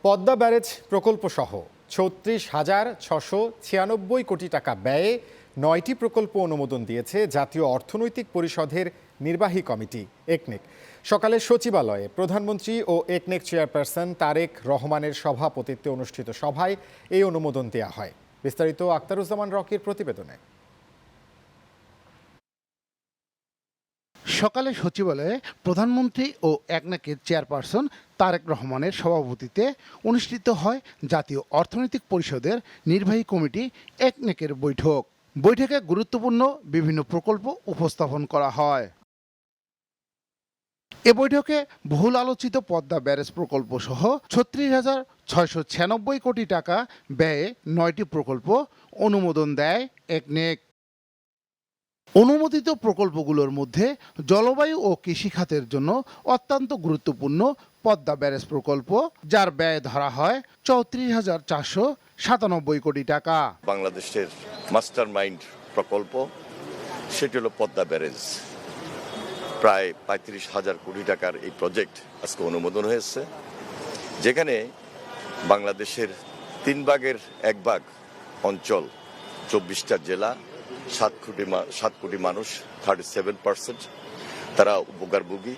Padma barrage প্রকল্প সহ ৩৬,৬৯৬ কোটি টাকা ব্যয়ে ৯টি প্রকল্প অনুমোদন দিয়েছে জাতীয় অর্থনৈতিক পরিষদের নির্বাহী কমিটি একনেক। সকালে সচিবালয়ে প্রধানমন্ত্রী ও একনেক চেয়ারপারসন তারেক রহমানের সভাপতিত্বে অনুষ্ঠিত সভায় এই অনুমোদন দেওয়া হয়। বিস্তারিত আখতারুজ্জামান রকির প্রতিবেদনে। সকালে সচিবালয়ে প্রধানমন্ত্রী ও একনেকের চেয়ারপারসন তারেক রহমানের সভাপতিত্বে অনুষ্ঠিত হয় জাতীয় অর্থনৈতিক পরিষদের নির্বাহী কমিটি একনেকের বৈঠক। বৈঠকে গুরুত্বপূর্ণ বিভিন্ন প্রকল্প উপস্থাপন করা হয়। এ বৈঠকে বহুল আলোচিত পদ্মা ব্যারেজ প্রকল্প সহ ৩৬,৬৯৬ কোটি টাকা ব্যয়ে ৯টি প্রকল্প অনুমোদন দেয় একনেক। অনুমোদিত প্রকল্পগুলোর মধ্যে জলবায়ু ও কৃষিখাতের জন্য অত্যন্ত গুরুত্বপূর্ণ পদ্মা ব্যারেজ প্রকল্প, যার ব্যয় ধরা হয় ৩৪,৪৯৭ কোটি টাকা। বাংলাদেশের মাস্টার মাইন্ড প্রকল্প সেটি হলো পদ্মা ব্যারেজ। প্রায় ৩৫,০০০ কোটি টাকার এই প্রজেক্ট আজকে অনুমোদন হয়েছে, যেখানে বাংলাদেশের ৩ ভাগের ১ ভাগ অঞ্চল, ২৪টা জেলা, ৭ কোটি মানুষ, 37% তারা উপকারভোগী।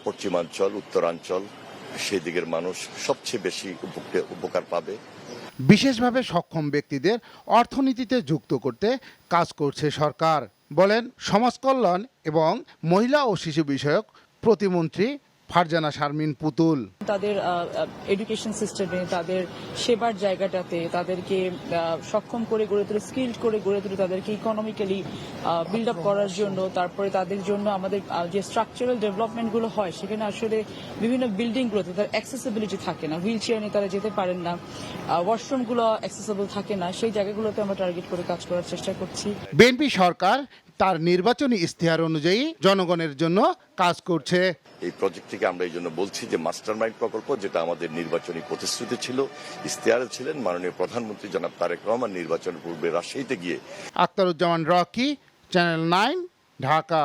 পশ্চিমাঞ্চল, উত্তরাঞ্চল, সেই দিকের মানুষ সবচেয়ে বেশি উপকার পাবে। বিশেষভাবে সক্ষম ব্যক্তিদের অর্থনীতিতে যুক্ত করতে কাজ করছে সরকার, বলেন সমাজ কল্যাণ এবং মহিলা ও শিশু বিষয়ক প্রতিমন্ত্রী ফারজানা শারমিন পুতুল। তাদের এডুকেশন সিস্টেমে, তাদের সেবার জায়গাটাতে তাদেরকে সক্ষম করে গড়ে তুলে, স্কিলড করে গড়ে তুলে তাদেরকে ইকোনমিক্যালি বিল্ড আপ করার জন্য, তারপরে তাদের জন্য আমাদের যে স্ট্রাকচারাল ডেভেলপমেন্টগুলো হয় সেখানে আসলে বিভিন্ন বিল্ডিংগুলোতে তার অ্যাক্সেসিবিলিটি থাকে না, হুইল চেয়ার নিয়ে তারা যেতে পারেন না, ওয়াশরুমগুলো অ্যাক্সেসিবল থাকে না, সেই জায়গাগুলোতে আমরা টার্গেট করে কাজ করার চেষ্টা করছি। বিএনপি সরকার তার নির্বাচনী ইশতেহার অনুযায়ী জনগণের জন্য কাজ করছে। এই প্রজেক্ট থেকে আমরা এই জন্য বলছি যে মাস্টার মাইন্ড প্রকল্প, যেটা আমাদের নির্বাচনী প্রতিশ্রুতি ছিল, ইশতেহারে ছিলেন মাননীয় প্রধানমন্ত্রী জনাব তারেক রহমান নির্বাচনের পূর্বে রাজশাহীতে গিয়ে। Akhtaruzzaman Rocky, channel 9, Dhaka.